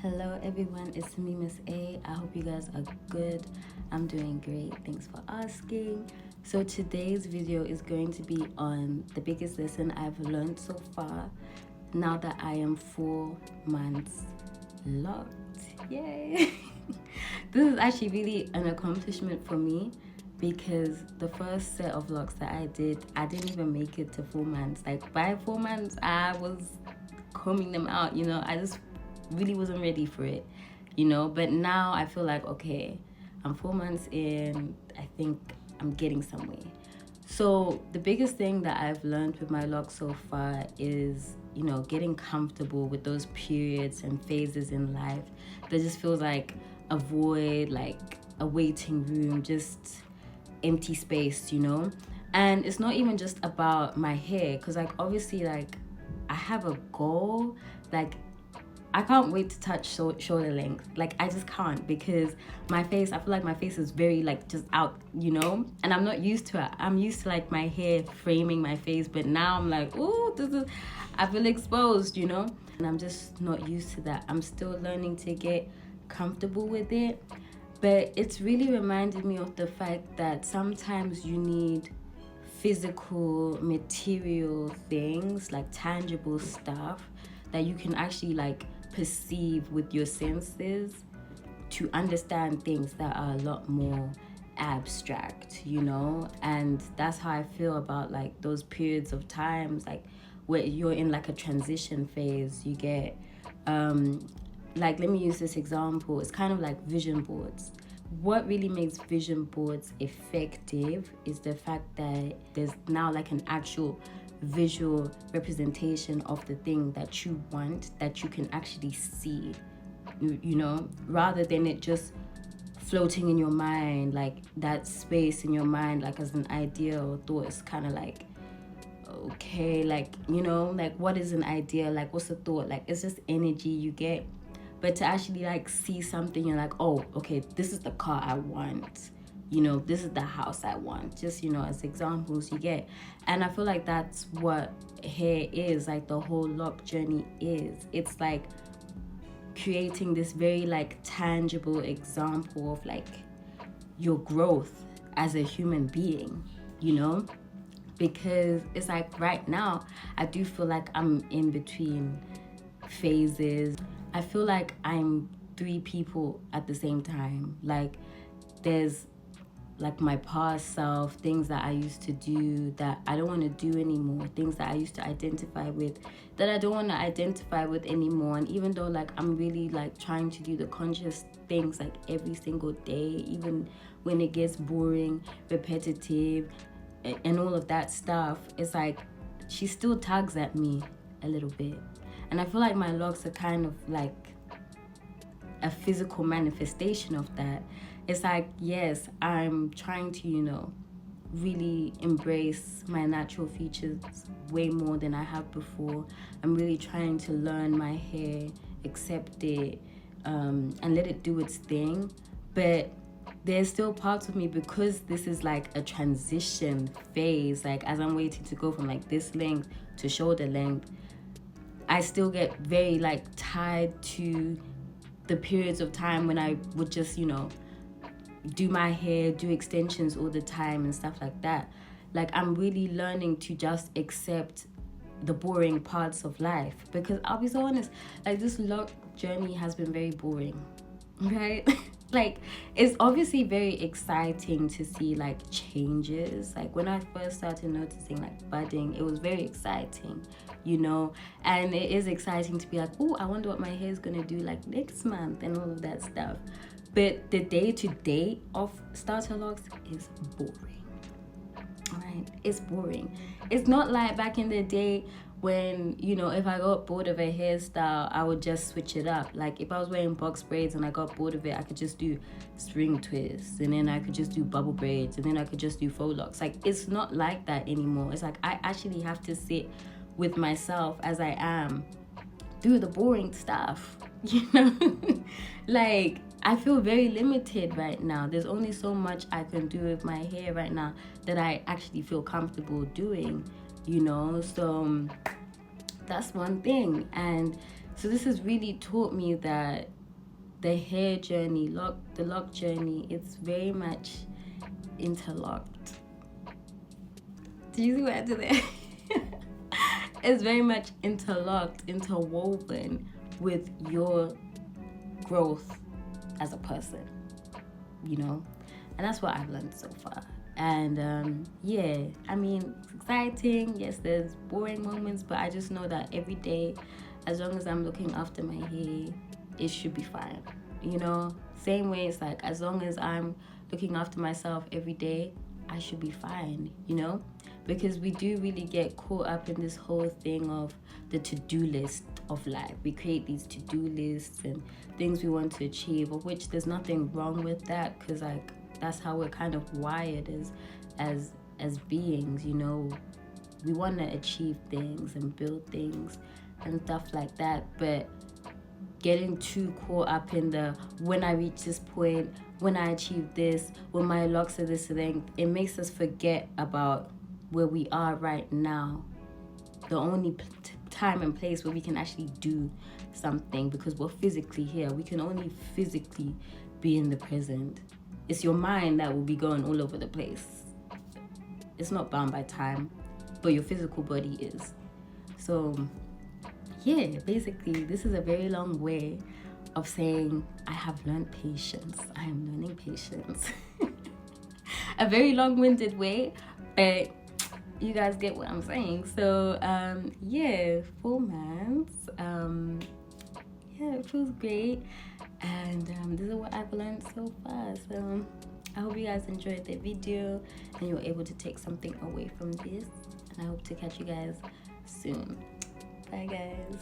Hello everyone, it's me, Miss A. I hope you guys are good. I'm doing great. Thanks for asking. So today's video is going to be on the biggest lesson I've learned so far now that I am 4 months locked. Yay! This is actually really an accomplishment for me because the first set of locks that I didn't even make it to 4 months. Like by 4 months, I was combing them out, I just really wasn't ready for it, but now I feel like, okay, I'm 4 months in, I think I'm getting somewhere. So the biggest thing that I've learned with my locks so far is, getting comfortable with those periods and phases in life that just feels like a void, like a waiting room, just empty space, and it's not even just about my hair, because like obviously like I have a goal, like I can't wait to touch shoulder length. Like I just can't, because my face, I feel like my face is very like just out, and I'm not used to it. I'm used to like my hair framing my face, but now I'm like, ooh, I feel exposed, and I'm just not used to that. I'm still learning to get comfortable with it, but it's really reminded me of the fact that sometimes you need physical, material things, like tangible stuff that you can actually like perceive with your senses to understand things that are a lot more abstract, and that's how I feel about like those periods of times, like where you're in like a transition phase. You get like, let me use this example. It's kind of like vision boards. What really makes vision boards effective is the fact that there's now like an actual visual representation of the thing that you want, that you can actually see, rather than it just floating in your mind, like that space in your mind, like as an idea or thought. Is kind of like, okay, like, like what is an idea, like what's a thought, like it's just energy you get. But to actually like see something, you're like, oh, okay, this is the car I want, this is the house I want, just, as examples you get. And I feel like that's what hair is, like the whole lock journey is. It's like creating this very like tangible example of like your growth as a human being, because it's like right now I do feel like I'm in between phases. I feel like I'm 3 people at the same time. Like there's like my past self, things that I used to do that I don't want to do anymore, things that I used to identify with that I don't want to identify with anymore. And even though like I'm really like trying to do the conscious things like every single day, even when it gets boring, repetitive, and all of that stuff, it's like she still tugs at me a little bit. And I feel like my locks are kind of like a physical manifestation of that. It's like, yes, I'm trying to, really embrace my natural features way more than I have before. I'm really trying to learn my hair, accept it, and let it do its thing. But there's still parts of me, because this is like a transition phase, like as I'm waiting to go from like this length to shoulder length, I still get very like tied to the periods of time when I would just, do my hair, do extensions all the time and stuff like that. Like I'm really learning to just accept the boring parts of life, because I'll be so honest, like this lock journey has been very boring, right? Like it's obviously very exciting to see like changes. Like when I first started noticing like budding, it was very exciting, and it is exciting to be like, oh, I wonder what my hair is gonna do like next month and all of that stuff. But the day-to-day of starter locks is boring, right? It's boring. It's not like back in the day when, if I got bored of a hairstyle, I would just switch it up. Like if I was wearing box braids and I got bored of it, I could just do string twists, and then I could just do bubble braids, and then I could just do faux locks. Like it's not like that anymore. It's like I actually have to sit with myself as I am through the boring stuff, like I feel very limited right now. There's only so much I can do with my hair right now that I actually feel comfortable doing, so that's one thing. And So this has really taught me that the hair journey, the lock journey, it's very much interlocked. Do you see what I did there? It's very much interlocked, interwoven with your growth as a person, you know? And that's what I've learned so far. And yeah, I mean, it's exciting. Yes, there's boring moments, but I just know that every day, as long as I'm looking after my hair, it should be fine. You know, same way it's like, as long as I'm looking after myself every day, I should be fine, you know? Because we do really get caught up in this whole thing of the to-do list of life. We create these to-do lists and things we want to achieve, of which there's nothing wrong with that, because like that's how we're kind of wired as beings, you know. We want to achieve things and build things and stuff like that, but getting too caught up in the when I reach this point, when I achieve this, when my locks are this thing, it makes us forget about where we are right now. The only time and place where we can actually do something, because we're physically here. We can only physically be in the present. It's your mind that will be going all over the place. It's not bound by time, but your physical body is. So yeah, basically, this is a very long way of saying I have learned patience. I am learning patience. A very long-winded way, but you guys get what I'm saying. So yeah, 4 months. Yeah, it feels great. And this is what I've learned so far. So I hope you guys enjoyed the video and you were able to take something away from this. And I hope to catch you guys soon. Bye guys.